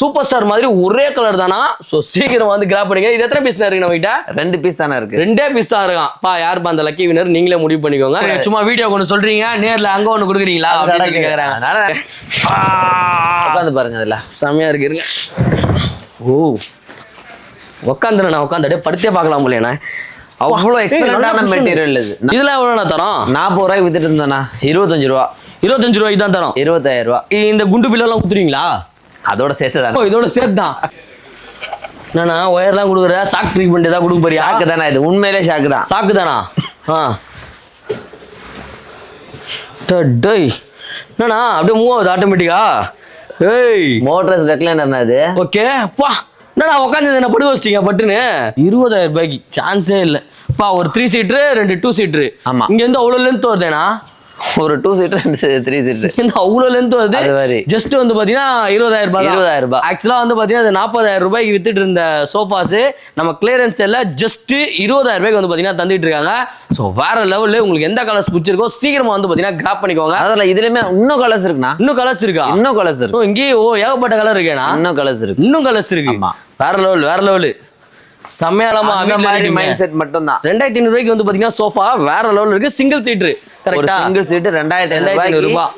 Super star மாதிரி ஒரே colour தானா. ஸோ சீக்கிரம் வந்து கிராப் பண்ணிக்க. இது எத்தனை பீஸ் இருக்கு நம்ம கிட்ட? 2 பீஸ் தானே இருக்கு. 2 பீஸ் தான் இருக்கான். பா யாருப்பா அந்த லக்கி வினர் நீங்களே முடிவு பண்ணிக்கோங்க. சும்மா வீடியோ ஒன்று சொல்றீங்க, நேர்ல அங்க ஒன்று கொடுக்குறீங்களா அப்படின்னு கேட்கறேன். அதனால உட்காந்து பாருங்க, அதுல செமையா இருக்கு. இருங்க. ஓ உட்காந்துண்ணா உட்காந்து படுத்தே பார்க்கலாம் போலேண்ணா. அவ்வளோ எக்ஸலண்டான மெட்டீரியல் இது. இதெல்லாம் எவ்வளோண்ணா தரோம்? 40 ரூபாய்க்கு வித்துட்டு இருந்தேண்ணா. 25 ரூபா. 25 ரூபாய்க்கு தான் தரோம். 25,000 ரூபா. இந்த குண்டு பில்லெல்லாம் குத்துறீங்களா? அதோட சேர்த்து தான். இதோட சேர்த்து தான். என்னண்ணா ஒயர்லாம் கொடுக்குற? ஷாக் ட்ரீட்மெண்ட் ஏதாவது கொடுக்க போறியா? ஷாக்கு தானே இது, உண்மையிலே ஷாக்கு தான். ஷாக்கு தானா? டேய் என்னண்ணா அப்படியே மூவ் ஆகுது ஆட்டோமேட்டிக்கா? ஏய் மோட்டர்ஸ் ரெக்லைனர் அது. ஓகே பா. என்னடா உட்காந்து என்ன படு வச்சிட்டீங்க பட்டுன்னு? 20,000 ரூபாய்க்கு சான்ஸே இல்லை. பா ஒரு 3 சீட்ரு 2 2 சீட்ரு. ஆமா இங்க இருந்து அவ்வளோ லென்த் வருதேனா? ஒரு 2 சீட்டர் 3 சீட்டர் இந்த அவ்வளோ லென்த் வருது. ஜஸ்ட் வந்து பாத்தீங்கன்னா 20,000 ரூபாய். 20,000 ரூபாய். ஆக்சுவலா வந்து பாத்தீங்கன்னா அது 40,000 ரூபாய்க்கு வித்துட்டு இருந்த சோஃபாஸ் நம்ம கிளியரன்ஸ் எல்லாம் ஜஸ்ட் 20,000 ரூபாய்க்கு வந்து பாத்தீங்கன்னா தந்துட்டு இருக்காங்க. ஸோ வேற லெவல்ல உங்களுக்கு எந்த கலர்ஸ் பிடிச்சிருக்கோ சீக்கிரமா வந்து பாத்தீங்கன்னா கிராப் பண்ணிக்கோங்க. அதில் இதுலயுமே இன்னும் கலர்ஸ் இருக்குண்ணா. இன்னும் கலர்ஸ் இருக்கா? இன்னும் கலர்ஸ் இருக்கு. இங்கேயே ஏகப்பட்ட கலர் இருக்கேனா? இன்னும் கலர்ஸ் இருக்கு. இன்னும் கலர்ஸ் இருக்கு. வேற லெவல் வேற லெவல். செம்மையாலமா மைண்ட் செட் மட்டும் தான். 2,500 ரூபாய்க்கு வந்து பாத்தீங்கன்னா சோஃபா வேற லெவல் இருக்கு. சிங்கிள் சீட்ரு கரெக்ட்டா? சிங்கிள் சீட் 2,500 ரூபாய்.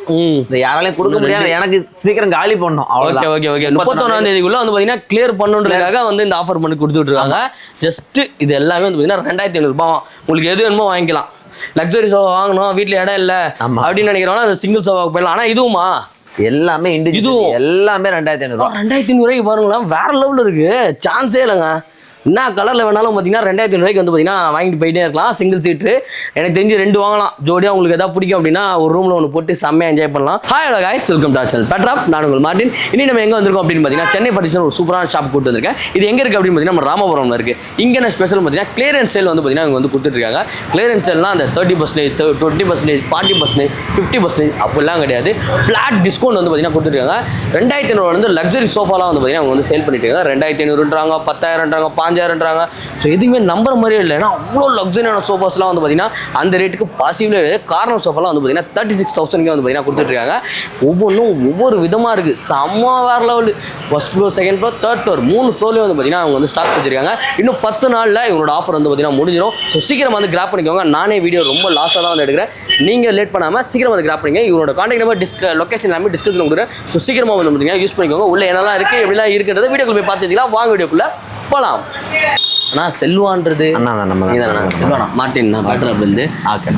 இந்த யாராலையும் கொடுக்க முடியாது. எனக்கு சீக்கிரம் காலி பண்ணணும். Okay okay okay. 31ஆம் தேதிக்குள்ள வந்து பாத்தீங்கன்னா கிளியர் பண்ணணுன்றதுக்காக வந்து இந்த ஆஃபர் பண்ணி கொடுத்துட்டு இருக்காங்க. ஜஸ்ட் இது எல்லாமே வந்து பாத்தீங்கன்னா 2,500 ரூபாய். உங்களுக்கு எது வேணுமோ வாங்கிக்கலாம். லக்ஸரி சோஃபா வாங்கணும், வீட்டுல இடம் இல்ல அப்படின்னு நினைக்கிறவங்க அந்த சிங்கிள் சோஃபாவுக்கு போயிடலாம். ஆனா இதுவுமா எல்லாமே இதுவும் எல்லாமே 2,500 ரூபாய். 2,500 ரூபாய்க்கு பாருங்களா, வேற லெவல்ல இருக்கு. சான்ஸே இல்லைங்க. என்ன கலர்ல வேணாலும் பார்த்தீங்கன்னா 2,500 ரூபாய்க்கு வந்து பார்த்தீங்கன்னா வாங்கிட்டு போயிட்டே இருக்கலாம். சிங்கிள் சீட்டு எனக்கு தெரிஞ்சு 2 வாங்கலாம். ஜோடியாக உங்களுக்கு எதாவது பிடிக்கும் அப்படின்னா ஒரு ரூமில் ஒன்று போட்டு செம்மையாக என்ஜாய் பண்ணலாம். Hi hello guys, welcome to our channel பெட்ராப். நான் உங்கள் மார்ட்டின். இனி நம்ம எங்கே வந்திருக்கோம் அப்படின்னு பார்த்தீங்கன்னா சென்னை பர்னிச்சர் ஒரு சூப்பரான ஷாப் கூட்டு வந்திருக்கேன். இது எங்கே இருக்குது அப்படின்னு பார்த்தீங்கன்னா நம்ம ராமபுரம்ல இருக்குது. இங்கே என்ன ஸ்பெஷல் பார்த்தீங்கன்னா கிளியரன்ஸ் சேல் வந்து பார்த்தீங்கன்னா இங்கே வந்து கொடுத்துட்ருக்காங்க. கிளியரன்ஸ் சேல்னால் அந்த 30%, 20%, 40%, 50% அப்படிலாம் கிடையாது. ஃப்ளாட் டிஸ்கவுண்ட் வந்து பார்த்தீங்கன்னா கொடுத்துருக்காங்க. 2,500 வந்து லக்ஸரி சோஃபாலாம் வந்து பார்த்தீங்கன்னா அவங்க வந்து சேல் பண்ணிட்டு இருக்காங்க. 2,500ன்றாங்க, 10,000ன்றாங்க, 5,000ன்றாங்க. ஸோ எதுவுமே நம்புற மாதிரியே இல்லை. ஏன்னா அவ்வளோ லக்ஸரியான சோஃபாஸ்லாம் வந்து பார்த்தீங்கன்னா அந்த ரேட்டுக்கு பாசிபிளே கார்னர் சோஃபாலாம் வந்து பார்த்தீங்கன்னா 36,000 வந்து பார்த்தீங்கன்னா கொடுத்துட்ருக்காங்க. ஒவ்வொன்றும் ஒவ்வொரு விதமாக இருக்குது. செம்ம வேறு level. First floor, second floor, third floor 3 ஃப்ளோர்லேயும் வந்து பார்த்தீங்கன்னா அவங்க வந்து ஸ்டாக் வச்சிருக்காங்க. இன்னும் 10 நாளில் இவங்களோட ஆஃபர் வந்து பார்த்தீங்கன்னா முடிஞ்சிடும். ஸோ சீக்கிரம் வந்து கிராப் பண்ணிக்கோங்க. நானே வீடியோ ரொம்ப லாஸ்ட்டாக தான் வந்து எடுக்கிறேன். நீங்கள் லேட் பண்ணாமல் சீக்கிரம் வந்து கிராப் பண்ணிங்க. இவங்களோட கான்டாக்ட் நம்பர் லொக்கேஷன் எல்லாமே டிஸ்கிரிப்ஷனில் கொடுக்குறேன். ஸோ சீக்கிரமாக வந்து பார்த்தீங்கன்னா யூஸ் பண்ணிக்கோங்க. உள்ள என்னெல்லாம் இருக்குது எப்படிலாம் இருக்கிறத வீடியோக்குள்ள போய் பார்த்து வச்சுக்கலாம். வாங்க வீடியோக்குள்ளே போகலாம். ஆனால் செல்வான்றது செல்வானா மார்ட்டின் நான் பேட்டர் வந்து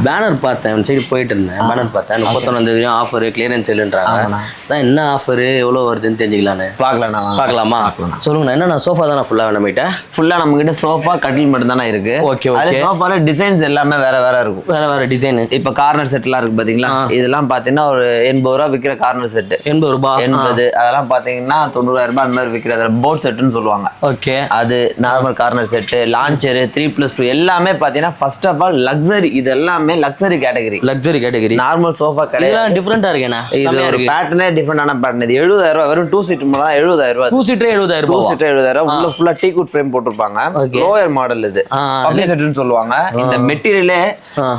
பேனர் பார்த்தேன். சைடு போயிட்டு இருந்தேன். பேனர் பார்த்தேன் 31ஆம் தேதி ஆஃபர் கிளியரன்ஸ் செல்லுன்றாங்க. தான் என்ன ஆஃபர் எவ்வளோ வருதுன்னு தெரிஞ்சுக்கலான்னு பார்க்கலாமா? சொல்லுங்கண்ணா. என்னண்ணா சோஃபா தானே ஃபுல்லாக நம்மகிட்ட? ஃபுல்லாக நம்மகிட்ட சோஃபா கட்டில் மட்டும் தானே இருக்கு. Okay okay. சோஃபால டிசைன்ஸ் எல்லாமே வேற வேற இருக்கும். வேற டிசைன். இப்போ கார்னர் செட்லாம் இருக்கு பார்த்தீங்களா? இதெல்லாம் பார்த்தீங்கன்னா ஒரு 80 ரூபா விற்கிற கார்னர் செட்டு. 80 ரூபாய் 80. அதெல்லாம் பார்த்தீங்கன்னா 90,000 ரூபாய் அந்த மாதிரி விற்கிற போர்ட் செட்டுன்னு சொல்லுவாங்க. ஓகே. அது நார்மல் கார்னர் செட், லான்ச்சர், 3+2 எல்லாமே பாத்தீங்கன்னா ஃபர்ஸ்ட் ஆஃப் ஆல் லக்ஸரி. இது எல்லாமே லக்ஸரி கேட்டகரி. நார்மல் சோஃபா கிடையாது. டிஃபரண்டா இருக்குண்ணா. இது ஒரு பேட்டர்னே டிஃபரெண்டான பேட்டர்ன். இது 70,000 ரூபாய். வெறும் 2 சீட் மட்டும் தான் 70,000 ரூபாய். 2 சீட் 70,000 ரூபாய். 2 சீட் 70,000 ரூபாய். உள்ள ஃபுல்லா டீக்வுட் ஃப்ரேம் போட்டுருப்பாங்க. லோயர் மாடல் இது. பப்ளிக் செட்னு சொல்லுவாங்க. இந்த மெட்டீரியலே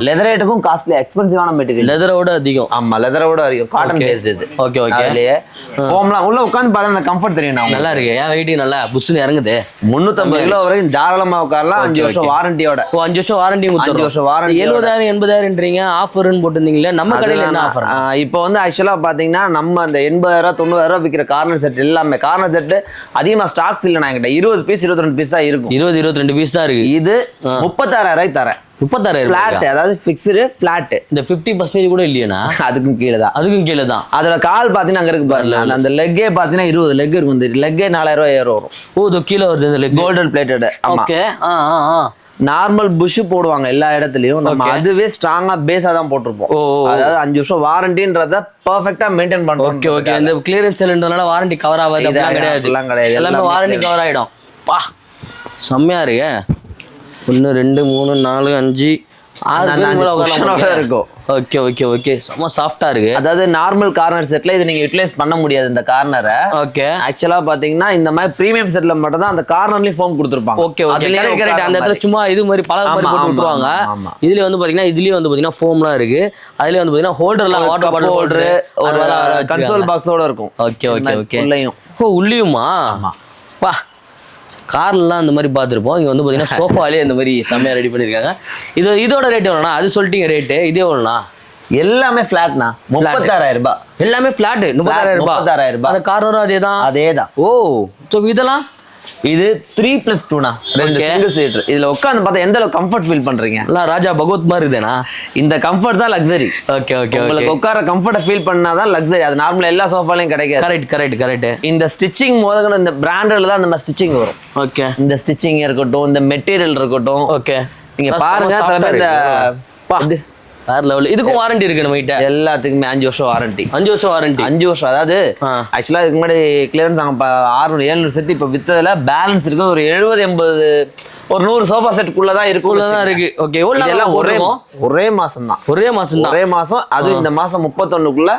லெதர் ரேட்டுக்கும் காஸ்ட்லி எக்ஸ்பென்சிவான மெட்டீரியல். லெதரோட அதிகம். ஆமா லெதரோட அதிகம். காட்டன் பேஸ்ட் இது. Okay okay. அதுலயே ஃபோம்லாம் உள்ள உட்கார்ந்து பார்த்தா அந்த கம்ஃபர்ட் தெரியும். நல்லா இருக்கு. ஏன் வெயிட் நல்லா புஷ்னு இறங்குது. 350 கிலோ வரைக்கும் தாராளமா உட்காரலாம். 5 வருஷம் வாரண்டியோட. 5 வருஷம் வாரண்டி. 5 வருஷம் வாரண்டி. 70,000 80,000ன்றீங்க. ஆஃபர்னு போட்டுருந்தீங்களே நம்ம கடையில என்ன ஆஃபர்? இப்போ வந்து ஆக்சுவலா பாத்தீங்கன்னா நம்ம அந்த 80,000 90,000 விற்கிற கார்னர் செட் எல்லாமே கார்னர் செட் அதிகமா ஸ்டாக்ஸ் இல்ல. நான் என்கிட்ட 20 பீஸ் 22 பீஸ் தான் இருக்கும். 22 பீஸ் தான் இருக்கு. இது 36,000 ரூபாய்க்கு தரேன். 36,000 ஃபிளாட், அதாவது ஃபிக்ஸ்டு ஃபிளாட். இந்த 50% கூட இல்லையா? அதுக்கும் கீழே தான். அதுக்கும் கீழே தான். அதோட கால் பாத்தீங்கன்னா அங்க இருக்கு பாருங்க. அந்த லெக்கே பாத்தீங்கன்னா 20 லெக் இருக்கும். இந்த லெக்கே 4,000 ரூபாய் ஏற வரும். ஓ இது கீழே வருது. இந்த leg golden plated. Okay. Normal bush போடுவாங்க எல்லா இடத்துலயும். நம்ம அதுவே ஸ்ட்ராங்கா பேஸா தான் போட்டிருப்போம். அதாவது 5 வருஷம் வாரண்டின்றத பெர்ஃபெக்ட்டா மெயின்டைன் பண்றோம். Okay okay. இந்த கிளியரன்ஸ் செல்ன்றனால வாரண்டி கவர் ஆகாது அப்படிலாம் கிடையாது. எல்லாமே வாரண்டி கவர் ஆயிடும். பா செம்மையா இருக்கு. 1 2 3 4 5 இருக்கும். Okay okay okay. செம்ம சாஃப்டா இருக்கு. அதாவது நார்மல் கார்னர் செட்ல இது நீங்க யூட்டிலைஸ் பண்ண முடியாது. இந்த கார்னரை ஓகே ஆக்சுவலா பாத்தீங்கன்னா இந்த மாதிரி பிரீமியம் செட்ல மட்டும் தான் அந்த கார்னர்லயும் ஃபோம் கொடுத்துருப்பாங்க. Okay okay. கரெக்ட். அந்த இடத்துல சும்மா இது மாதிரி பலக மாதிரி போட்டு விட்டுருவாங்க. இதுல வந்து பாத்தீங்கன்னா இதுலயே வந்து பாத்தீங்கன்னா ஃபோம்லாம் இருக்கு. அதுல வந்து பாத்தீங்கன்னா ஹோல்டர்லாம் வாட்டர் பாட்டில் ஹோல்டர், ஒரு கண்ட்ரோல் பாக்ஸோட இருக்கும். Okay okay okay. ஓ உள்ளியுமா? வா கார்லாம் அந்த மாதிரி பார்த்துருப்போம். இங்கே வந்து பார்த்தீங்கன்னா சோஃபாலே இந்த மாதிரி செம்மையாக ரெடி பண்ணியிருக்காங்க. இதோட ரேட் எவ்வளோண்ணா? அது சொல்லிட்டீங்க ரேட்டு, இதே எவ்வளோண்ணா? எல்லாமே ஃபிளாட்ண்ணா, 36,000 ரூபாய். எல்லாமே ஃபிளாட் 36,000 ரூபாய். 36,000 ரூபாய். அந்த காரோட அதே தான். ஓ ஸோ இதெல்லாம் இது 3+2ண்ணா, 2 சிங்கிள் சீட்டர். இதுல உட்காந்து பார்த்தா எந்த அளவுக்கு கம்ஃபர்ட் ஃபீல் பண்றீங்க? ராஜா பகவத் மாதிரி இருக்குதுண்ணா. இந்த கம்ஃபர்ட் தான் லக்ஸரி. ஓகே ஓகே, உங்களுக்கு உட்கார கம்ஃபர்ட்டை ஃபீல் பண்ணாதான் லக்ஸரி. அது நார்மலா எல்லா சோஃபாலையும் கிடைக்காது. கரெக்ட். இந்த ஸ்டிச்சிங் முதல்ல இந்த பிராண்டட்ல தான் அந்த ஸ்டிச்சிங் வரும். ஓகே, இந்த ஸ்டிச்சிங் இருக்கட்டும், இந்த மெட்டீரியல் இருக்கட்டும். ஓகே, நீங்க பாருங்க, இந்த வேற லெவல். இதுக்கும் வாரண்டி இருக்கு நம்ம கிட்ட. எல்லாத்துக்குமே 5 வருஷம் வாரண்டி. 5 வருஷம் வாரண்டி. 5 வருஷம். அதாவது ஆக்சுவலா இதுக்கு முன்னாடி கிளியரன்ஸ் நாங்க 600-700 செட் இப்ப வித்ததுல பேலன்ஸ் இருக்கு ஒரு 70-80, ஒரு 100 சோஃபா செட்டுக்குள்ளதான் இருக்கு. ஓகே, எல்லாம் ஒரே மாசம் தான். ஒரே மாசம். அது இந்த மாசம் 31க்குள்ள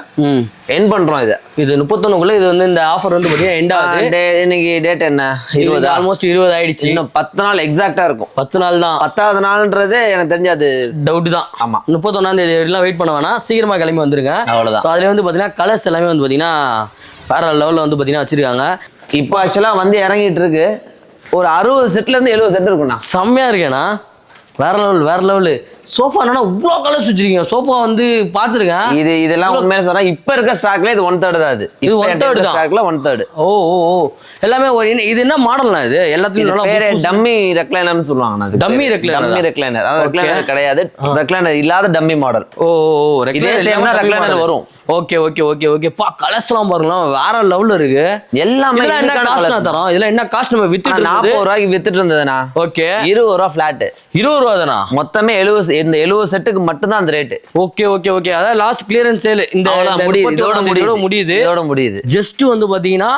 எண்ட் பண்றோம். இது 31க்குள்ள இது வந்து இந்த ஆஃபர் வந்து பாத்தீங்கன்னா எண்ட் ஆகுது. இன்னைக்கு டேட் என்ன? 20. ஆல்மோஸ்ட் 20 ஆயிடுச்சு. இன்னும் 10 நாள் எக்ஸாக்ட்டா இருக்கும். 10 நாள் தான். 10வது நாள்ன்றது எனக்கு தெரிஞ்சு அது டவுட் தான். ஆமா, 31ஆம் தேதி எல்லாம் வெயிட் பண்ண வேணாம், சீக்கிரமா கிளம்பி வந்துருங்க. அவ்வளவுதான். ஸோ அதுல வந்து பாத்தீங்கன்னா கலர்ஸ் எல்லாமே வந்து பாத்தீங்கன்னா வேற லெவல்ல வந்து பாத்தீங்கன்னா வச்சிருக்காங்க. இப்போ ஆக்சுவலா வந்து இறங்கிட்டு இருக்கு. ஒரு 60 செட்ல இருந்து 70 செட் இருக்குண்ணா. செம்மையா இருக்கேண்ணா. வேற லெவலு. சோஃபா என்னன்னா இவ்வளோ கலர்ஸ் வச்சிருக்கீங்க. சோஃபா வந்து பார்த்துருக்கேன். இதெல்லாம் உண்மையில சொன்னா இப்ப இருக்க ஸ்டாக்ல இது 1/3 தான். இது 1/3 தான். ஸ்டாக்ல 1/3. ஓ எல்லாமே இது என்ன மாடல்னா? இது எல்லாத்துலயும் நல்லா பேரே டம்மி ரெக்லைனர்னு சொல்லுவாங்க. டம்மி ரெக்லைனர் ரெக்லைனர் கிடையாது, ரெக்லைனர் இல்லாத டம்மி மாடல். ஓ ரெக்லைனர் வரும். ஓகே பா, கலர்ஸ்லாம் பாருங்களா வேற லெவல்ல இருக்கு. எல்லாமே என்ன காஸ்ட்னா தரோம்? இதெல்லாம் என்ன காஸ்ட்? நம்ம வித்துட்டு 40 ரூபாய்க்கு வித்துட்டு இருந்ததுனா. ஓகே, 20 ரூபாய் ஃபிளாட். 20 ரூபாய் தானா? மொத்தமே 70. இந்த 70 செட்டுக்கு மட்டும் தான் அந்த ரேட். ஓகே. அதாவது லாஸ்ட் கிளியரன்ஸ் சேல் இதோட முடியுது. ஜஸ்ட் வந்து பாத்தீங்கன்னா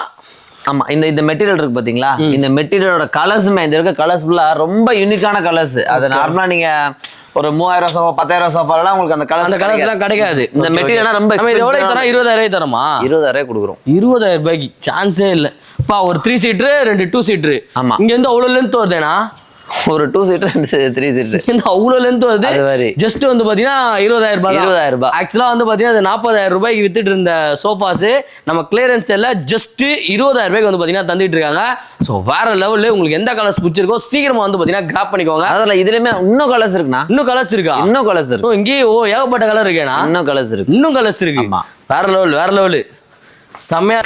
ஆமா, இந்த மெட்டீரியல் இருக்கு பாத்தீங்களா? இந்த மெட்டீரியலோட கலர்ஸுமே இந்த இருக்க கலர்ஸ் ஃபுல்லா ரொம்ப யூனிக்கான கலர்ஸ். அது நார்மலா நீங்க ஒரு 3000 சோஃபா 10,000 சோஃபாலாம் உங்களுக்கு அந்த கலர்ஸ் எல்லாம் கிடைக்காது. இந்த மெட்டீரியல் ரொம்ப எவ்வளவு தரோம்? 20,000 தரமா? 20,000 கொடுக்குறோம். 20,000 ரூபாய்க்கு சான்ஸே இல்ல. பா, ஒரு 3 சீட்டர் 2 2 சீட்டர். ஆமா, இங்க இருந்து அவ்வளவு லென்த் வருதுனா? ஒரு 2 சீட்டர் 3 சீட்டர் இந்த அவ்வளோ லென்த் வருது. ஜஸ்ட் வந்து பாத்தீங்கன்னா 20,000 ரூபாய். 20,000 ரூபாய். ஆக்சுவலா வந்து பாத்தீங்கன்னா அது 40,000 ரூபாய்க்கு வித்துட்டு இருந்த சோஃபாஸ் நம்ம கிளியரன்ஸ் எல்லாம் ஜஸ்ட் 20,000 ரூபாய்க்கு வந்து பாத்தீங்கன்னா தந்துட்டு இருக்காங்க. ஸோ வேற லெவல்ல உங்களுக்கு எந்த கலர்ஸ் பிடிச்சிருக்கோ சீக்கிரமா வந்து பாத்தீங்கன்னா கிராப் பண்ணிக்கோங்க. அதில் இதுலயுமே இன்னும் கலர்ஸ் இருக்குண்ணா. இன்னும் கலர்ஸ் இருக்கா? இன்னும் கலர்ஸ் இருக்கு. இங்கேயே ஏகப்பட்ட கலர் இருக்கேண்ணா. இன்னும் கலர்ஸ் இருக்கு. வேற லெவல் செம்மையா.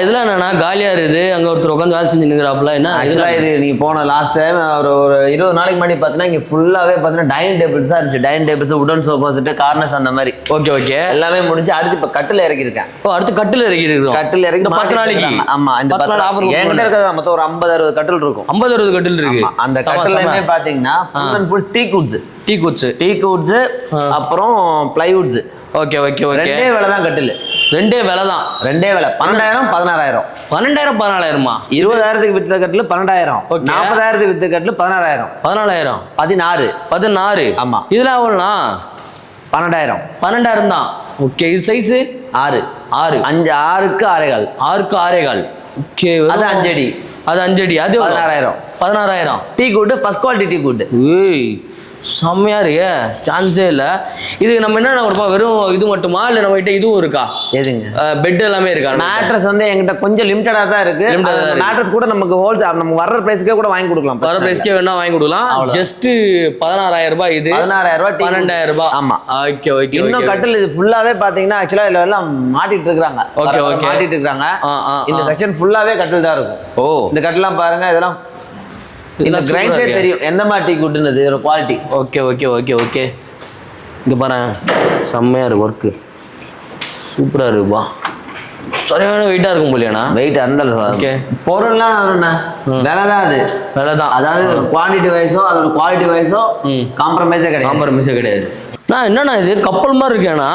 இதுல என்னன்னா காலியா இருக்குது. அங்க ஒருத்தர் உட்காந்து வேலை செஞ்சு நிற்கிறாப்புல. என்ன ஆக்சுவலா இது நீங்க போன லாஸ்ட் டைம் ஒரு 20 நாளைக்கு முன்னாடி பாத்தீங்கன்னா இங்க ஃபுல்லாவே பாத்தீங்கன்னா டைனிங் டேபிள்ஸா இருந்துச்சு. டைனிங் டேபிள்ஸ், உடன் சோஃபா செட், கார்னர்ஸ் அந்த மாதிரி. ஓகே எல்லாமே முடிஞ்சு அடுத்து இப்ப கட்டில் இறக்கி இருக்கேன். அடுத்து கட்டில் இறக்கி இருக்கோம். கட்டில் இறக்கி 10 நாளைக்கு. ஆமா, இந்த 10 நாள் ஆஃபர் என்கிட்ட இருக்கிறது மொத்தம் ஒரு 50-60 கட்டில் இருக்கும். 50-60 கட்டில் இருக்கு. அந்த கட்டிலுமே பாத்தீங்கன்னா full and full tea goods அப்புறம் பிளைவுட்ஸ். ஓகே ரெண்டே வேலை தான் கட்டில். ரெண்டே வேலை 12,000 16,000. 12,000 14,000மா? 20,000க்கு வித்த கட்டில் 12,000. 40,000க்கு வித்த கட்டில் 16,000. 16. ஆமா, இதெல்லாம் எவ்வளோண்ணா? 12,000 தான். ஓகே, இது சைஸ் 6 6க்கு 6.25. ஓகே, அது 5 அடி. அது 5 அடி. அது 16,000. Tea good, first quality tea good. செம்மையா இருக்கு, சான்ஸே இல்லை. இது நம்ம என்ன கொடுப்போம்? வெறும் இது மட்டுமா இல்லை நம்ம கிட்ட இதுவும் இருக்கா? எதுங்க? பெட் எல்லாமே இருக்கா? மேட்ரஸ் வந்து என்கிட்ட கொஞ்சம் லிமிட்டடா தான் இருக்கு. மேட்ரஸ் கூட நமக்கு ஹோல்சேல் நம்ம வர்ற பிரைஸ்க்கே கூட வாங்கி கொடுக்கலாம். வர பிரைஸ்க்கே வேணா வாங்கி கொடுக்கலாம். ஜஸ்ட் 16,000 ரூபாய். இது 16,000 ரூபாய், 12,000 ரூபாய். ஆமா, ஓகே. இன்னும் கட்டில் இது ஃபுல்லாவே பாத்தீங்கன்னா ஆக்சுவலா இதுல எல்லாம் மாட்டிட்டு இருக்காங்க. மாட்டிட்டு இருக்காங்க. இந்த செக்ஷன் ஃபுல்லாவே கட்டில் தான் இருக்கும். இந்த கட்டிலாம் பாருங்க, இதெல்லாம் இந்த கிரைண்டே தெரியும் எந்த மாதிரி டீ குட்னது ஒரு குவாலிட்டி. ஓகே. இங்க பாரு, செம்மையா இருக்கு. ஒர்க்கு சூப்பரா இருக்குப்பா. சரியான வெயிட்டா இருக்கும் போலியாண்ணா? வெயிட் அந்த ஓகே. பொருள்லாம் விலை தான். அதாவது குவான்டிட்டி வைஸோ அதோட குவாலிட்டி வைஸோ காம்ப்ரமைஸே கிடையாது. நான் என்னண்ணா இது கப்பல் மாதிரி இருக்கேண்ணா?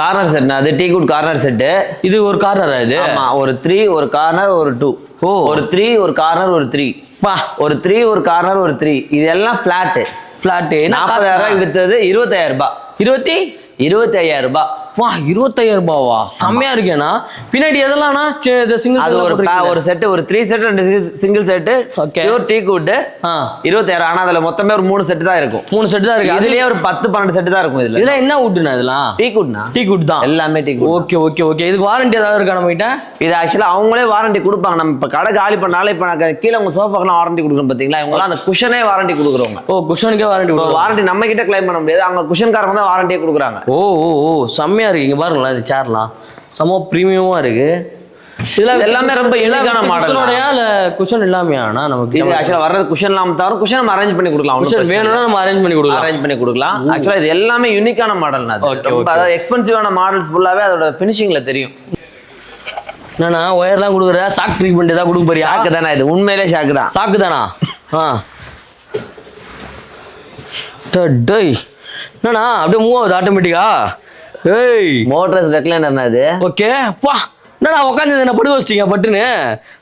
கார்னர் செட்னா அது டீ குட் கார்னர் செட்டு. இது ஒரு கார்னரா? இது ஆமா, ஒரு 3 ஒரு கார்னர் ஒரு 2. ஒரு 3 ஒரு கார்னர் ஒரு 3. ஒரு 3 ஒரு கார்னர் ஒரு 3. இது எல்லாம் ஃபிளாட். 40,000 வித்தது 25,000 ரூபாய். 25,000 ரூபாய். வா 25000 ரூபாவா செம்மையா இருக்கேண்ணா. பின்னாடி எதெல்லாம்ண்ணா சிங்கிள் அது ஒரு செட், ஒரு 3 set 2 single set pure tea good 25000. ஆனா அதுல மொத்தமே ஒரு 3 செட் தான் இருக்கும். 3 செட் தான் இருக்கு. அதுலயே ஒரு 10-12 செட் தான் இருக்கும். இதெல்லாம் என்ன வுட்னா இதெல்லாம்? டீ குட்னா? டீ குட் தான் எல்லாமே tea good. Okay okay okay. இதுக்கு வாரண்டி ஏதாவது இருக்கா நம்ம கிட்ட? இது ஆக்சுவலா அவங்களே வாரண்டி கொடுப்பாங்க. நம்ம இப்ப கடை காலி பண்ணாலே இப்ப நான் கீழே உங்க சோஃபாக்கெல்லாம் வாரண்டி கொடுக்குறோம் பாத்தீங்களா, இவங்க அந்த குஷனே வாரண்டி கொடுக்குறவங்க. ஓ குஷனுக்கே வாரண்டி. வாரண்டி நம்ம கிட்ட கிளைம் பண்ண முடியாது, அவங்க குஷன்காரங்க தான் வாரண்டியே கொடுக்குறாங்க. ஓ ஓ ஓ செம்மையா இருக்கு. இங்க பாருங்களேன் இந்த சேர்லாம் செம்ம பிரீமியமா இருக்கு. இதெல்லாம் எல்லாமே ரொம்ப யூனிக்கான மாடலோடயா இல்ல குஷன் இல்லாமையானா? நமக்கு இது ஆக்சுவலா வர்றது குஷன் இல்லாம தவிர குஷன் நம்ம அரேஞ்ச் பண்ணி கொடுக்கலாம். குஷன் வேணும்னா நம்ம அரேஞ்ச் பண்ணி கொடுக்கலாம். ஆக்சுவலா இது எல்லாமே யூனிக்கான மாடல். ரொம்ப அதாவது எக்ஸ்பென்சிவான மாடல்ஸ் ஃபுல்லாவே அதோட ஃபினிஷிங்ல தெரியும். என்னன்னா ஒயர்லாம் கொடுக்குற ஷாக் ட்ரீட்மெண்ட் ஏதாவது கொடுக்க போறியா? ஷாக்கு தானே இது, உண்மையிலே ஷாக்கு தான். ஷாக்கு தானா? டேய் என்னண்ணா அப்படியே மூவ் ஆகுது ஆட்டோமேட்டிக்கா? ஏய் மோட்டர்ஸ் ரெக்லைனர் இது. ஓகே பா என்னண்ணா உட்காந்து என்ன படுக்க வச்சிட்டீங்க பட்டுன்னு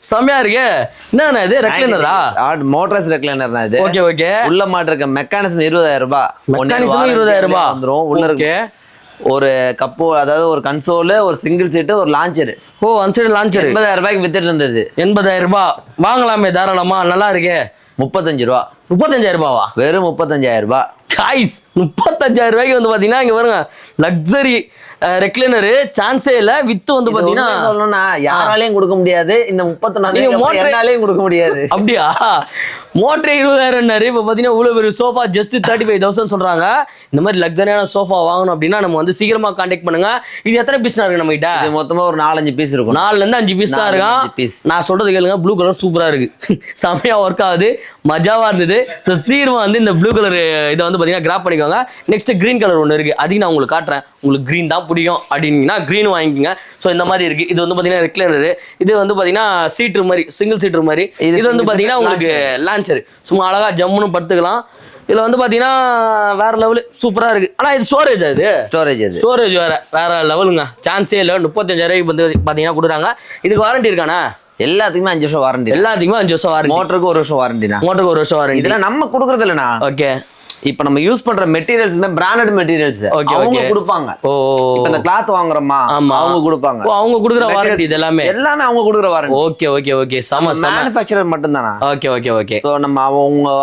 செம்மையா இருக்கு. என்னண்ணா இது ரெக்லைனரா? மோட்டர்ஸ் ரெக்லைனர் இது. Okay okay. உள்ள மாட்டிருக்க மெக்கானிசம் 20000 ரூபாய். மெக்கானிசம் 20000 ரூபாய் வந்துரும். உள்ள இருக்கு ஒரு கப்பு, அதாவது ஒரு கன்சோல், ஒரு சிங்கிள் சீட்டு, ஒரு லான்ச்சர். ஓ ஒன் சைடு லான்ச்சர் 80000 ரூபாய்க்கு வித்துட்டு இருந்தது. 80000 ரூபாய் வாங்கலாமே தாராளமா. நல்லா இருக்கே. 35 ரூபா. 35000 ரூபாவா? வெறும் 35000 ரூபாய். காய்ஸ் 35000 ரூபாய்க்கு வந்து பாத்தீங்கன்னா இங்க பாருங்க லக்ஸரி ரெக்லைனரு சான்ஸே இல்ல. வித்து வந்து பாத்தீங்கன்னா சொல்லணும்னா யாராலையும் கொடுக்க முடியாது. இந்த 34,000 கொடுக்க முடியாது. அப்படியா? மோட்டர் 20000 இப்ப பாத்தீங்கன்னா இவ்வளவு பெரிய சோஃபா ஜஸ்ட் 35,000 சொல்றாங்க. இந்த மாதிரி லக்ஸரியான சோஃபா வாங்கணும் அப்படின்னா நம்ம வந்து சீக்கிரமா கான்டாக்ட் பண்ணுங்க. இது எத்தனை பீஸ் இருக்கு நம்ம கிட்ட? இது மொத்தமா ஒரு 4-5 பீஸ் இருக்கும். 4ல இருந்து 5 பீஸ் தான் இருக்கும். நான் சொல்றது கேளுங்க, ப்ளூ கலர் சூப்பரா இருக்கு. செமையா ஒர்க் ஆகுது, மஜாவா இருந்தது. ஸோ சீக்கிரமா வந்து இந்த ப்ளூ கலர் இதை வந்து பாத்தீங்கன்னா கிராப் பண்ணிக்கோங்க. நெக்ஸ்ட் கிரீன் கலர் ஒன்று இருக்கு, அதையும் நான் உங்களுக்கு காட்டுறேன். உங்களுக்கு கிரீன் தான் பிடிக்கும் அப்படின்னா கிரீன் வாங்கிக்கோங்க. ஸோ இந்த மாதிரி இருக்கு. இது வந்து பாத்தீங்கன்னா ரெக்லைனர். இது வந்து பாத்தீங்கன்னா சீட்ரு மாதிரி, சிங்கிள் சீட்ரு மாதிரி. இது வந்து பாத்தீங்கன்னா உங்களுக்கு லான்ச்சர். சும்மா அழகா ஜம்முன்னு படுத்துக்கலாம். இதுல வந்து பாத்தீங்கன்னா வேற லெவல் சூப்பரா இருக்கு. ஆனா இது ஸ்டோரேஜ், அது ஸ்டோரேஜ் வேற லெவலுங்க. சான்ஸே இல்லை. 35000 வந்து பாத்தீங்கன்னா கொடுக்குறாங்க. இதுக்கு வாரண்டி இருக்கானே? எல்லாத்துக்குமே 5 வருஷம் வாரண்டி. எல்லாத்துக்குமே 5 வருஷம் வாரண்டி. மோட்டருக்கு 1 வருஷம் வாரண்டினா? மோட்டருக்கு 1 வருஷம் வாரண்டி. இதெல்லாம் நம்ம கொடுக்கறது இல்லைண்ணா. ஓகே. இப்ப நம்ம யூஸ் பண்ற மெட்டீரியல்ஸ் பிராண்டட் மெட்டீரியல்ஸ் அவங்க கொடுப்பாங்க. ஓ இப்ப இந்த கிளாத் வாங்குறோமா அவங்க கொடுப்பாங்க. ஓ அவங்க கொடுக்குற வாரண்டி இது எல்லாமே அவங்க கொடுக்குற வாரண்டி. Okay okay okay. சம மேனுஃபேக்சரர் மட்டும் தானா? Okay okay okay. சோ நம்ம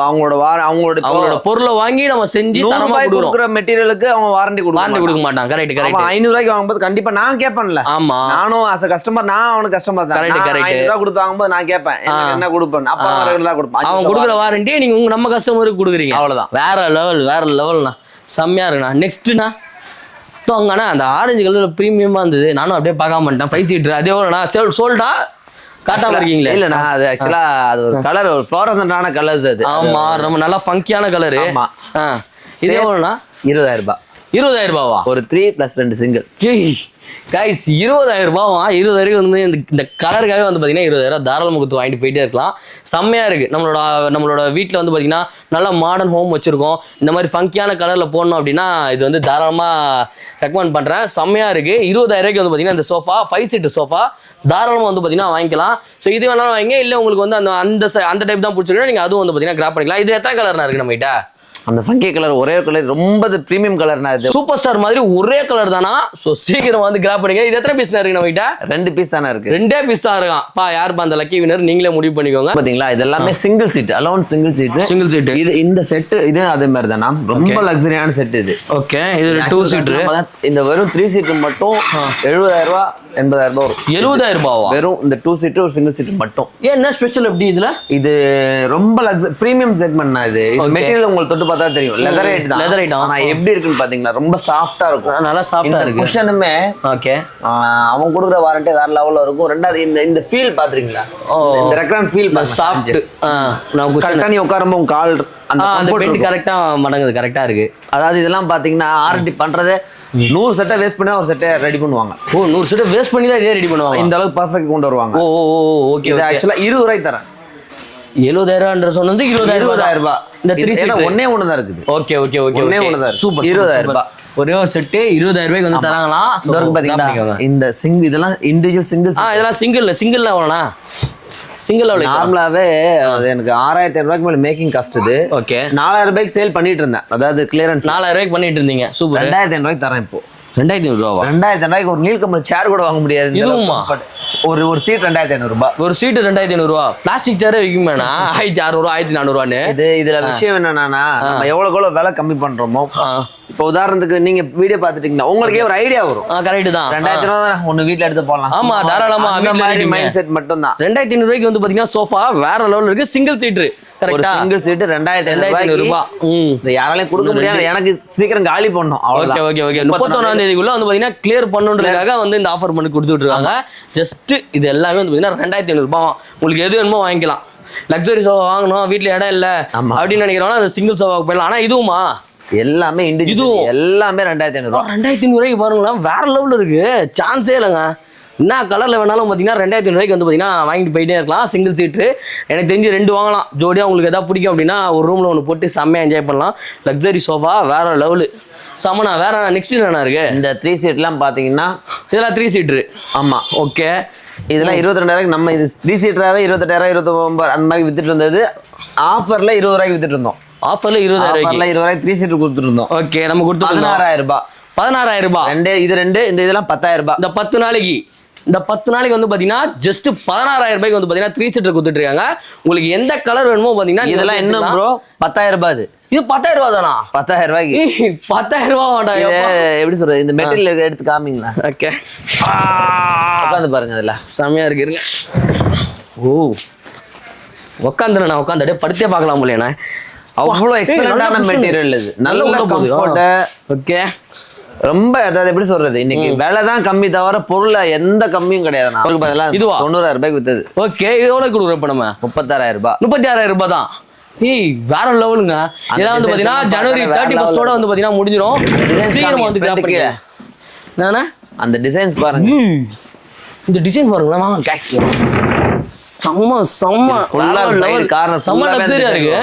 அவங்களோட பொருளை வாங்கி நம்ம செஞ்சு தரமா கொடுக்குற மெட்டீரியலுக்கு அவங்க வாரண்டி கொடுக்க மாட்டாங்க. Correct correct. 500 ரூபாய்க்கு வாங்கும்போது கண்டிப்பா நான் கேட்பேன்ல. ஆமா நானும் as a கஸ்டமர், நான் அவனுக்கு கஸ்டமர் தான். Correct correct. 500 ரூபாய் கொடுத்து வாங்கும்போது நான் கேட்பேன் என்ன கொடுப்பேன். அப்பா ரெகுலரா கொடுப்பான். அவங்க கொடுக்குற வாரண்டி நீங்க நம்ம கஸ்டமருக்கு கொடுக்குறீங்க. அவ்வளவுதான். வேற லெவல் வேற லெவல்ண்ணா. செம்மையா இருக்குண்ணா. நெக்ஸ்ட்ண்ணா அண்ணா அந்த ஆரஞ்சு கலர் ப்ரீமியமா இருந்தது. நானும் அப்படியே பார்க்காம பண்ணிட்டேன். 5 சீட்டர் அதே எவ்வளோண்ணா? சோல்டா காட்டாம இருக்கீங்களே? இல்லண்ணா அது ஆக்சுவலா அது ஒரு கலர், ஒரு ஃப்ளோரசன்டான கலர்ஸ் அது. ஆமா ரொம்ப நல்லா ஃபங்கியான கலரு. ஆமா. இது எவ்வளோண்ணா? 20000 ரூபாய். 20000 ரூபாவா? ஒரு 3+2 சிங்கிள். கைஸ் 20000 ரூபாவா? 20000 வந்து இந்த கலருக்காகவே வந்து பார்த்தீங்கன்னா 20000 தாராளமாக கொடுத்து வாங்கிட்டு போயிட்டே இருக்கலாம். செம்மையாக இருக்குது. நம்மளோட வீட்டில் வந்து பார்த்தீங்கன்னா நல்லா மாடர்ன் ஹோம் வச்சுருக்கோம். இந்த மாதிரி ஃபங்கியான கலரில் போடணும் அப்படின்னா இது வந்து தாராளமாக ரெக்கமெண்ட் பண்ணுறேன். செம்மையாக இருக்குது. 20000 வந்து பார்த்தீங்கன்னா இந்த சோஃபா 5 சீட்டு சோஃபா தாராளமாக வந்து பார்த்தீங்கன்னா வாங்கிக்கலாம். ஸோ இது வேணாலும் வாங்க. இல்லை உங்களுக்கு வந்து அந்த டைப் தான் பிடிச்சிருக்கா நீங்கள் அதுவும் வந்து பார்த்தீங்கன்னா கிராப் பண்ணிக்கலாம். இது எத்தனை கலர்னா இருக்குது நம்மகிட்ட? அந்த ஃபங்கி கலர் ஒரே கலர், ரொம்ப பிரீமியம் கலர்னா இது. சூப்பர் ஸ்டார் மாதிரி ஒரே கலர் தானா? ஸோ சீக்கிரம் வந்து கிராப் பண்ணிக்க. இது எத்தனை பீஸ் இருக்கு நம்ம கிட்ட? 2 பீஸ் தானே இருக்கு. 2 பீஸ் தான் இருக்கான். யாருப்பா அந்த லக்கி வினர்? நீங்களே முடிவு பண்ணிக்கோங்க. பாத்தீங்களா இது எல்லாமே single seat, alone single seat. இது இந்த செட் இது அதே மாதிரி தானா? ரொம்ப லக்ஸரியான செட் இது. ஓகே. இது 2 சீட்டர். இந்த வெறும் 3 சீட்டர் மட்டும் 70000 ரூபாய் 80000 ரூபாய் வரும். 70000 ரூபாவா? வெறும் இந்த 2 சீட்டர் ஒரு சிங்கிள் சீட்டர் மட்டும். என்ன ஸ்பெஷல் எப்படி இதுல? இது ரொம்ப பிரீமியம் செக்மெண்ட்னா இது. மெட்டீரியல் உங்களுக்கு தொட்டு பார்த்தா தெரியும். Leather item. ஆனா எப்படி இருக்குன்னு பாத்தீங்களா? ரொம்ப சாஃப்ட்டா இருக்கும். நல்லா சாஃப்ட்டா இருக்கு. குஷனுமே ஓகே. அவங்க கொடுக்குற வாரண்டி வேற லெவல்ல இருக்கும். ரெண்டாவது இந்த ஃபீல் பாத்துறீங்களா? இந்த ரெக்ரான் ஃபீல் சாஃப்ட். நான் கரெக்ட்டா நீ உட்காரும்போது உங்க கால் அந்த பெட் கரெக்ட்டா மடங்குது. கரெக்ட்டா இருக்கு. அதாவது இதெல்லாம் பாத்தீங்கன்னா ஆர்டி பண்றதே 100 செட்டை வேஸ்ட் பண்ணி ஒரு செட்டை ரெடி பண்ணுவாங்க. ஓ 100 செட்டை வேஸ்ட் பண்ணி தான் இதே ரெடி பண்ணுவாங்க. இந்த அளவுக்கு பர்ஃபெக்ட் கொண்டு வருவாங்க. ஓ ஓகே. இது ஆக்சுவலா 20 ரூபாய்க்கு தரேன். 70000 சொன்னது 20000 ரூபாய். இந்த 3 சீட் ஒண்ணே ஒண்ணு தான் இருக்குது. Okay okay okay. ஒண்ணே ஒண்ணு தான். சூப்பர். 20000 ரூபாய். ஒரே ஒரு செட் 20000 ரூபாய்க்கு வந்து தராங்களா? இதற்கு பாத்தீங்கன்னா இந்த இதெல்லாம் இண்டிவிஜுவல் சிங்கிள்ஸ். இதெல்லாம் சிங்கிள்ல எவ்வளோண்ணா? சிங்கிள் எவ்வளோ? நார்மலாவே எனக்கு 6500 ரூபாய்க்கு மேல மேக்கிங் காஸ்ட் இது. ஓகே. 4000 ரூபாய்க்கு சேல் பண்ணிட்டு இருந்தேன். அதாவது கிளியரன்ஸ் 4000 ரூபாய்க்கு பண்ணிட்டு இருந்தீங்க. சூப்பர். 2500 ரூபாய்க்கு தரேன் இப்போ. 2500 ரூபாவா? 2500 ஒரு நீல்கமல் சேர் கூட வாங்க முடியாது. இதுவுமா? ஒரு சீட் 2500 ரூபாய். ஒரு சீட்டு 2500 ரூபா. பிளாஸ்டிக் சேரே விற்குமேண்ணா 1600 1400 இதுல விஷயம் என்னன்னா நம்ம எவ்வளவு விலை கம்மி பண்றோமோ, இப்போ உதாரணத்துக்கு நீங்க வீடியோ பாத்துட்டீங்கன்னா உங்களுக்கே ஒரு ஐடியா வரும். கரெக்ட் தான். 2000 ரூபா ஒண்ணு வீட்டுல எடுத்து போடலாம். ஆமா, தாராளமா. மைண்ட் செட் மட்டும் தான். 2500 ரூபாய்க்கு வந்து பாத்தீங்கன்னா சோஃபா வேற லெவல்ல இருக்கு. Single seat. கரெக்ட்டா? சிங்கிள் சீட் 2500 ரூபாய். இது யாராலையும் கொடுக்க முடியாது. எனக்கு சீக்கிரம் காலி பண்ணணும். Okay okay okay. 31ஆம் தேதிக்குள்ள வந்து பாத்தீங்கன்னா கிளியர் பண்ணணுன்றதுக்காக வந்து இந்த ஆஃபர் பண்ணி கொடுத்துட்டு இருக்காங்க. ஜஸ்ட் இது எல்லாமே வந்து பாத்தீங்கன்னா 2500 ரூபாய். உங்களுக்கு எது வேணுமோ வாங்கிக்கலாம். லக்ஸரி சோஃபா வாங்கணும், வீட்டுல இடம் இல்ல அப்படின்னு நினைக்கிறவங்க அந்த சிங்கிள் சோஃபாவுக்கு போயிடலாம். ஆனா இதுவுமா எல்லாமே இதுவும் எல்லாமே 2500 ரூபாய். 2500 ரூபாய்க்கு பாருங்களேன், வேற லெவல்ல இருக்கு. சான்ஸே இல்லைங்க. என்ன கலர்ல வேணாலும் பார்த்தீங்கன்னா 2500 ரூபாய்க்கு வந்து பார்த்தீங்கன்னா வாங்கிட்டு போயிட்டே இருக்கலாம். சிங்கிள் சீட்டு எனக்கு தெரிஞ்சு 2 வாங்கலாம். ஜோடியாக உங்களுக்கு எதாவது பிடிக்கும் அப்படின்னா ஒரு ரூமில் ஒன்று போட்டு செம்மையாக என்ஜாய் பண்ணலாம். லக்ஸரி சோஃபா வேற லெவலு. செம்மனா. வேற நெக்ஸ்ட் என்ன இருக்கு? இந்த 3 சீட்லாம் பார்த்தீங்கன்னா இதெல்லாம் 3 சீட்ரு. ஆமா, ஓகே. இதெல்லாம் 22,000. நம்ம இது 3 சீட்டராகவே 28,000 29 அந்த மாதிரி வித்துட்டு இருந்தது. ஆஃபர்ல 20 ரூபாய்க்கு வித்துட்டு இருந்தோம். ஆஃபர்ல 20,000 ரூபாய் 3 சீட் கொடுத்துட்டு இருந்தோம். ஓகே. நம்ம கொடுத்து 16,000 ரூபாய். 16,000 ரூபாய். இந்த இதெல்லாம் 10,000 ரூபாய். இந்த 10 நாளைக்கு வந்து பாத்தீங்கன்னா ஜஸ்ட் 16,000 ரூபாய்க்கு வந்து பாத்தீங்கன்னா 3 சீட்டர் கொடுத்துட்டு இருக்காங்க. உங்களுக்கு எந்த கலர் வேணுமோ பாத்தீங்கன்னா இதெல்லாம் என்ன ப்ரோ 10,000 ரூபாய். இது 10,000 ரூபாய் தானா? 10,000 ரூபாய்க்கு 10,000 ரூபாய் வேண்டா. எப்படி சொல்றது, இந்த மெட்டீரியல் எடுத்து காமிங்களா? ஓகே, உட்காந்து பாருங்க. அதுல செமையா இருக்கு. ஓ, உட்காந்துண்ணா உட்காந்து படுத்தே பார்க்கலாம் போலண்ணா. அவ்வளோ எக்ஸலண்டான மெட்டீரியல் இது. நல்ல கம்ஃபர்ட். ஓகே. ரொம்ப அதாவது எப்படி சொல்றது, இன்னைக்கு விலை தான் கம்மி தவிர பொருள்ல எந்த கம்மியும் கிடையாது. இதுவா 90,000 ரூபாய்க்கு வித்தது. ஓகே. இது எவ்வளவு கொடுக்குறோம் இப்ப நம்ம? 36,000 ரூபாய். 36,000 ரூபாய் தான். ஏய், வேற லெவலுங்க. இதெல்லாம் வந்து பாத்தீங்கன்னா ஜனவரி 31 வந்து பாத்தீங்கன்னா முடிஞ்சிடும். சீக்கிரமா வந்து கிராப் பண்ணிக்க. நானா அந்த டிசைன்ஸ் பாருங்க. இந்த டிசைன் பாருங்களேன். வாங்க கைஸ். செம்ம ஃபுல்லா சைடு கார்னர் செம்ம லக்ஸரியா இருக்கு.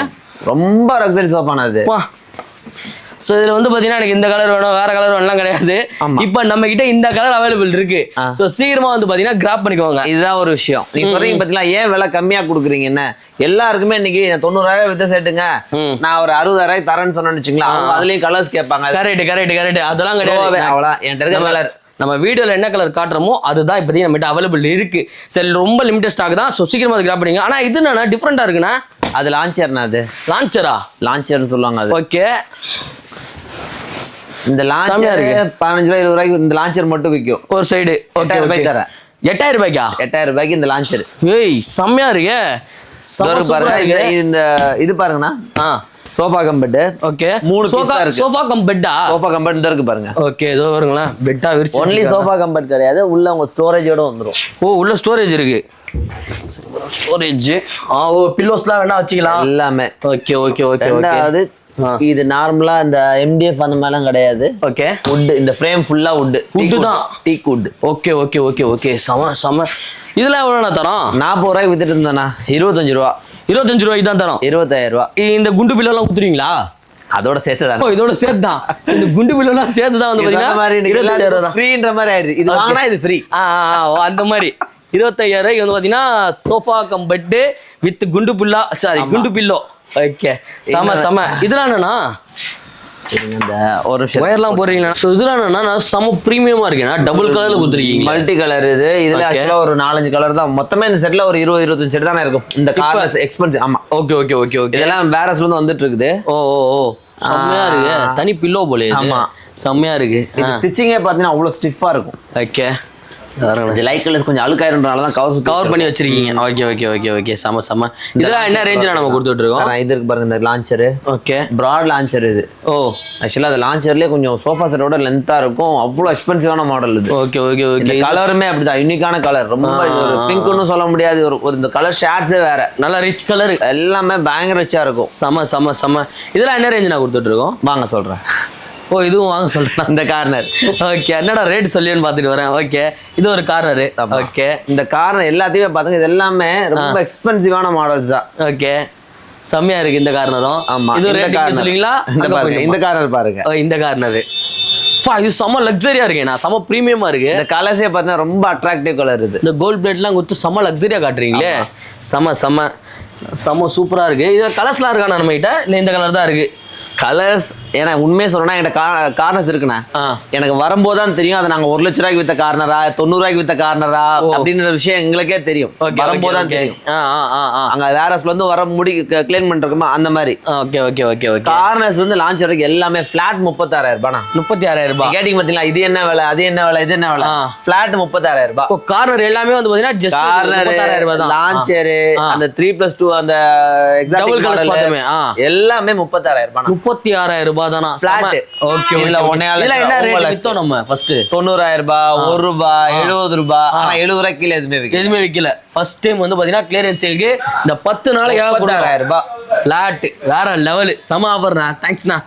ரொம்ப லக்ஸரி சோஃபானா இது. ஸோ இதில் வந்து பார்த்தீங்கன்னா எனக்கு இந்த கலர் வேணும், வேற கலர் வேணும்லாம் கிடையாது. இப்போ நம்ம கிட்ட இந்த கலர் அவைலபிள் இருக்கு. ஸோ சீக்கிரமா வந்து பார்த்தீங்கன்னா கிராப் பண்ணிக்கோங்க. இதுதான் ஒரு விஷயம். நீங்க சொல்றீங்க பார்த்தீங்களா, ஏன் விலை கம்மியா கொடுக்குறீங்க? என்ன எல்லாருக்குமே இன்னைக்கு 90,000 வித்த செட்டுங்க, நான் ஒரு 60,000 தரேன்னு சொன்னேன்னு வச்சுங்களா, அதுலயும் கலர்ஸ் கேட்பாங்க. கரெக்ட். அதெல்லாம் கிடையாது. அவ்வளோ என்கிட்ட இருக்க கலர். நம்ம வீடியோல என்ன கலர் காட்டுறோமோ அதுதான் இப்போதைக்கு நம்மகிட்ட அவைலபிள் இருக்கு. சரி, ரொம்ப லிமிடெட் ஸ்டாக் தான். ஸோ சீக்கிரமா அது கிராப் பண்ணிங்க. ஆனா இது என்ன டிஃப்ரெண்டா இருக்குண்ணா? அது லான்ச்சர்னா? அது லான்ச்சர்னு சொல்லுவாங்க. அது ஓகே. இந்த லான்ச்சர் 15 ரூபாய் 20 ரூபாய்க்கு இந்த லான்ச்சர் மட்டும் விற்கும் ஒரு சைடு. 8,000 ரூபாய்க்கு தரேன். 8,000 ரூபாய்க்கா? 8,000 ரூபாய்க்கு இந்த லான்ச்சர். ஏய், செம்மையா இருக்கே. பாருங்க. இந்த இது பாருங்கண்ணா, சோஃபா கம்பெட். ஓகே. 3 பீஸ் இருக்கு. சோஃபா கம்பெட்டா? சோஃபா கம்பெட் இந்த இருக்கு பாருங்க. ஓகே, இதோ வருங்களா. பெட்டா விரிச்சு. ஒன்லி சோஃபா கம்பெட் கிடையாது, உள்ள உங்க ஸ்டோரேஜோட வந்துரும். ஓ, உள்ள ஸ்டோரேஜ் இருக்கு. ஸ்டோரேஜ். ஓ, பில்லோஸ்லாம் வேணா வச்சுக்கலாம் எல்லாமே. ஓகே. ரெண்டாவது, இது நார்மலா இந்த MDF அந்த மாதிரிலாம் கிடையாது. ஓகே. வுட். இந்த ஃப்ரேம் ஃபுல்லா வுட் தான். டீக் வுட். ஓகே. செம. இதெல்லாம் எவ்வளோண்ணா தரோம்? 40 ரூபாய்க்கு வித்துட்டு இருந்தேண்ணா. 25 ரூபா. 25 ரூபாய்க்கு தான் தரோம். 25,000 ரூபா. இந்த குண்டு பில்லெல்லாம் குத்துறீங்களா? அதோட சேர்த்து தான். இதோட சேர்த்து தான். இந்த குண்டு பில்லெல்லாம் சேர்த்து தான் வந்து பாத்தீங்கன்னா ஃப்ரீன்ற மாதிரி ஆயிடுது. இது வாங்கினா இது ஃப்ரீ. அந்த மாதிரி 25,000 ரூபாய்க்கு வந்து பாத்தீங்கன்னா சோஃபா கம் பெட் வித் குண்டு பில்லோ. ஓகே, செம. இதெல்லாம் என்னன்னா இந்த ஒரு ஒயர்லாம் போடுறீங்களா? ஸோ இதெல்லாம் என்னன்னா செம ப்ரீமியமா இருக்குண்ணா. டபுள் கலர்ல கொடுத்துருக்கீங்க. மல்டி கலர் இது. இதுல ஆக்சுவலா ஒரு 4-5 கலர் தான். மொத்தமே இந்த செட்ல ஒரு 20-25 செட் தானே இருக்கும். இந்த கார்ஸ் எக்ஸ்பென்சிவ். ஆமா. ஓகே. இதெல்லாம் வேரஸ்ல இருந்து வந்துட்டு இருக்குது. ஓ, செம்மையா இருக்கு. தனி பில்லோ போல. ஆமா, செம்மையா இருக்கு. ஸ்டிச்சிங்கே பாத்தீங்கன்னா அவ்வளவு ஸ்டிஃபா இருக்கும். ஓகே. லைட் கலர்ஸ் கொஞ்சம் அழுக்காயிருன்றனால தான் கவர் பண்ணி வச்சிருக்கீங்க. ஓகே. செம. இதெல்லாம் என்ன ரேஞ்சில் நம்ம கொடுத்துட்டு இருக்கோம்? இது இருக்கு பாருங்க, இந்த லான்ச்சர். ஓகே. பிராட் லான்ச்சர் இது. ஓ, ஆக்சுவலா அது லான்ச்சர்லயே கொஞ்சம் சோஃபா செட்டோட லென்த்தா இருக்கும். அவ்வளோ எக்ஸ்பென்சிவான மாடல் இது. ஓகே. இந்த கலருமே அப்படிதான், யூனிக்கான கலர். ரொம்ப பிங்க்னு சொல்ல முடியாது. ஒரு இந்த கலர் ஷேட்ஸே வேற. நல்ல ரிச் கலர். எல்லாமே பயங்கர ரிச்சா இருக்கும். செம. இதெல்லாம் என்ன ரேஞ்ச் நான் கொடுத்துட்டு இருக்கோம்? வாங்க சொல்றேன். ஓ, இதுவும் வாங்க சொல்றேன். இந்த கார்னர். ஓகே, என்னடா ரேட் சொல்லின்னு பார்த்துட்டு வரேன். ஓகே, இது ஒரு கார்னர். ஓகே. இந்த கார்னர் எல்லாத்தையுமே பாத்துங்க, இது எல்லாமே ரொம்ப எக்ஸ்பென்சிவான மாடல்ஸ் தான். ஓகே, செம்மையா இருக்கு இந்த கார்னரும். ஆமா, இது ரேட் சொல்லுவீங்களா? இந்த கார்னர் பாருங்க. இந்த கார்னர் இது செம லக்ஸரியா இருக்கு. நான் செம பிரீமியமா இருக்கு. இந்த கலர்ஸே பார்த்தா ரொம்ப அட்ராக்டிவ் கலர் இது. இந்த கோல்ட் பிளேட்லாம் கொடுத்து செம லக்ஸரியா காட்டுறீங்களே. செம சூப்பரா இருக்கு. இதுல கலர்ஸ்லாம் இருக்கானா நம்ம கிட்ட? இல்ல இந்த கலர் தான் இருக்கு? கலர்ஸ் ஏன்னா உண்மையை சொல்லணும்னா என்கிட்ட கார்னர்ஸ் இருக்குண்ணே. எனக்கு வரும்போது தான் தெரியும் அதை நாங்க 1 லட்ச ரூபாய்க்கு வித்த கார்னரா 90 ரூபாய்க்கு வித்த கார்னரா அப்படின்ற விஷயம் எங்களுக்கே தெரியும். வரும்போது தான் தெரியும். அங்க வேரஸ்ல இருந்து வர முடி கிளீன் பண்ணிருக்கோமா அந்த மாதிரி. கார்னர்ஸ் வந்து லான்ச் வரைக்கும் எல்லாமே பிளாட் 36,000 ரூபாய். 36,000 ரூபாய் கேட்டிங் பாத்தீங்களா? இது என்ன விலை, அது என்ன விலை, இது என்ன விலை? பிளாட் 36,000 ரூபாய். கார்னர் எல்லாமே வந்து பாத்தீங்கன்னா ஜஸ்ட் 36,000 ரூபாய் தான். லான்ச்சர் அந்த 3+2 அந்த டபுள் கலர் பார்த்தமே எல்லாமே 36,000 ரூபாய். 36,000 ரூபாய் தானா? பிளாட். ஓகே. இதுல என்ன ரேட் வித்தோம் நம்ம ஃபர்ஸ்ட்? 90,000 ரூபாய், 1 ரூபாய், 70 ரூபாய். ஆனா 70 ரூபாய் கீழ எதுவுமே விக்கல. ஃபர்ஸ்ட் டைம் வந்து பாத்தீங்கன்னா கிளியரன்ஸ் சேல்க்கு இந்த 10 நாளைக்கு 36,000 ரூபாய் பிளாட் வேற லெவல். சம ஆஃபர்ண்ணா. தேங்க்ஸ்ண்ணா.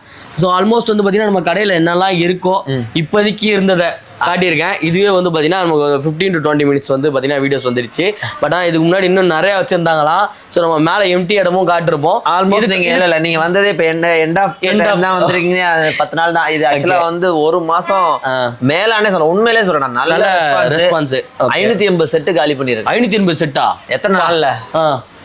ஸோ ஆல்மோஸ்ட் வந்து பார்த்தீங்கன்னா நம்ம கடையில் என்னெல்லாம் இருக்கோ இப்போதைக்கு இருந்ததை காட்டியிருக்கேன். இதுவே வந்து பார்த்தீங்கன்னா நமக்கு 15 to 20 மினிட்ஸ் வந்து பார்த்தீங்கன்னா வீடியோஸ் வந்துருச்சு. பட் ஆனால் இதுக்கு முன்னாடி இன்னும் நிறைய வச்சிருந்தாங்களாம். ஸோ நம்ம மேலே எம்டி இடமும் காட்டிருப்போம். ஆல்மோஸ்ட் நீங்கள் இல்லை நீங்கள் வந்ததே இப்போ எண்ட் ஆஃப் தான் வந்திருக்கீங்க. 10 நாள் தான். இது ஆக்சுவலாக வந்து 1 மாசம் மேலானே சொல்கிறேன். உண்மையிலே சொல்கிறேன். நல்ல ரெஸ்பான்ஸ். 580 செட்டு காலி பண்ணியிருக்கேன். 580 செட்டா? எத்தனை நாள்ல?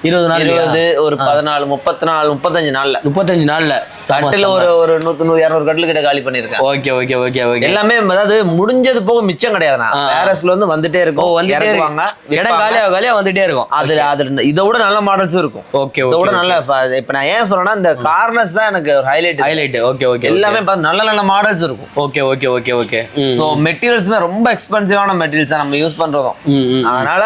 20 நாள். 20 ஒரு 14 30 நாள் 35 நாள்ல. 35 நாள்ல கட்டில ஒரு 100 200 கட்டில் கிட்ட காலி பண்ணிருக்கேன். ஓகே. எல்லாமே அதாவது முடிஞ்சது போக மிச்சம் கிடையாதுண்ணா. வேரஸ்ல வந்து வந்துட்டே இருக்கும். இறக்குவாங்க. இடம் காலியா வந்துட்டே இருக்கும். அதுல இதை விட நல்ல மாடல்ஸும் இருக்கும். ஓகே. இதை விட நல்ல இப்ப நான் ஏன் சொல்றேன்னா இந்த கார்னர்ஸ் தான் எனக்கு ஒரு ஹைலைட். ஓகே. எல்லாமே நல்ல மாடல்ஸ் இருக்கும். ஓகே. சோ மெட்டீரியல்ஸ்மே ரொம்ப எக்ஸ்பென்சிவான மெட்டீரியல்ஸ் தான் நம்ம யூஸ் பண்றோம். அதனால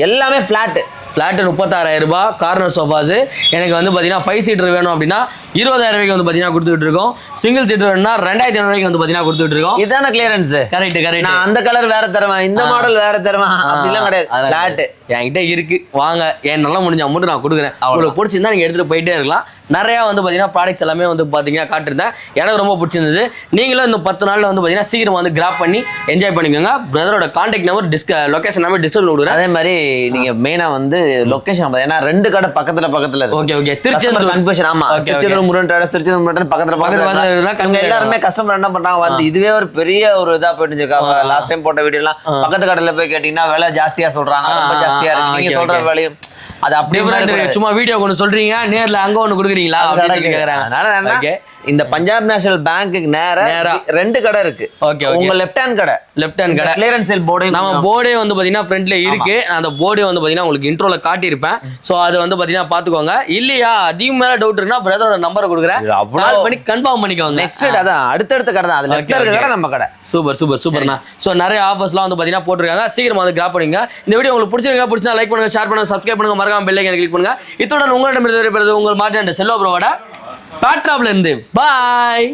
எல்லாமே ஃபிளாட் 36,000 ரூபாய். கார்னர் சோஃபாஸ் எனக்கு வந்து பார்த்தீங்கன்னா 5 சீட்டர் வேணும் அப்படின்னா 20,000 ரூபாய்க்கு வந்து பார்த்தீங்கன்னா கொடுத்துட்டு இருக்கோம். சிங்கிள் சீட்டர் வேணும்னா 2,500 ரூபாய்க்கு வந்து பார்த்தீங்கன்னா கொடுத்துட்டு இருக்கோம். இதான கிளியரன்ஸ். கரெக்ட். நான் அந்த கலர் வேற தருவேன், இந்த மாடல் வேற தருவேன் அப்படிலாம் கிடையாது. ஃபிளாட் என்கிட்ட இருக்கு. வாங்க, என் நல்லா முடிஞ்ச அமௌண்ட் நான் கொடுக்குறேன். உங்களுக்கு பிடிச்சிருந்தா நீங்க எடுத்துட்டு போயிட்டே இருக்கலாம். நிறையா வந்து பார்த்தீங்கன்னா ப்ராடக்ட்ஸ் எல்லாமே வந்து பார்த்தீங்கன்னா காட்டிருந்தேன். எனக்கு ரொம்ப பிடிச்சிருந்தது. நீங்களும் இந்த 10 நாளில் வந்து பார்த்தீங்கன்னா சீக்கிரம் வந்து கிராப் பண்ணி என்ஜாய் பண்ணிக்கோங்க. பிரதரோட கான்டாக்ட் நம்பர் லொகேஷன் எல்லாமே டிஸ்கிரிப்ஷன்ல கொடுக்குறேன். அதே மாதிரி நீங்க மெயினா வந்து லொகேஷன் ஏன்னா 2 கடை பக்கத்துல இருக்கு. ஓகே. திருச்செந்தூர் கன்ஃபியூஷன். ஆமா. திருச்செந்தூர் முருகன் ட்ரேடர்ஸ், திருச்செந்தூர் முருகன் பக்கத்துல எல்லாருமே கஸ்டமர் என்ன பண்றாங்க வந்து இதுவே ஒரு பெரிய ஒரு இதா போயிட்டு இருக்காங்க. லாஸ்ட் டைம் போட்ட வீடியோ எல்லாம் பக்கத்து கடையில போய் கேட்டீங்கன்னா விலை ஜாஸ்தியா சொல்றாங்க. ரொம்ப ஜாஸ்தியா இருக்கு. நீங்க சொல்ற விலையும் அது அப்படியே சும்மா வீடியோ கொண்டு சொல்றீங்க, நேர்ல அங்க ஒண்ணு கொடுக்குறீங்களா? அதனால இந்த பஞ்சாப் நேஷனல் பேங்க்குக்கு நேரா 2 கடை இருக்கு. உங்க லெஃப்ட் ஹேண்ட் கடை கிளியரன்ஸ் சேல் போர்டு நம்ம போர்டே வந்து பாத்தீங்கன்னா ஃப்ரண்ட்ல இருக்கு. அந்த போர்டே வந்து பாத்தீங்கன்னா உங்களுக்கு இன்ட்ரோல காட்டியிருப்பேன். சோ அது வந்து பாத்தீங்கன்னா பாத்துக்கோங்க. இல்லையா அதிகம் மேல டவுட் இருக்குன்னா பிரதரோட நம்பரை கொடுக்குறேன், கால் பண்ணி கன்ஃபார்ம் பண்ணிக்கோங்க. நெக்ஸ்ட் அதான் அடுத்தடுத்த கடை தான். அது லெஃப்ட்ல இருக்க கடை நம்ம கடை. சூப்பர்ண்ணா. சோ நிறைய ஆஃபர்ஸ்லாம் வந்து பாத்தீங்கன்னா போட்டுருக்காங்க. சீக்கிரமா வந்து கிராப் பண்ணுங்க. இந்த வீடியோ உங்களுக்கு பிடிச்சிருந்தா லைக் பண்ணுங்க, ஷேர் பண்ணுங்க, சப்ஸ்கிரைப் பண்ணுங்க, மறக்காம பெல் ஐகானை கிளிக் பண்ணுங்க. இத்துடன் உங்களிடம் இருந்து உங்கள் மார்ட்டின் செல்வா ப்ரோவோட பேட்ராப்ல இருந்து பாய்.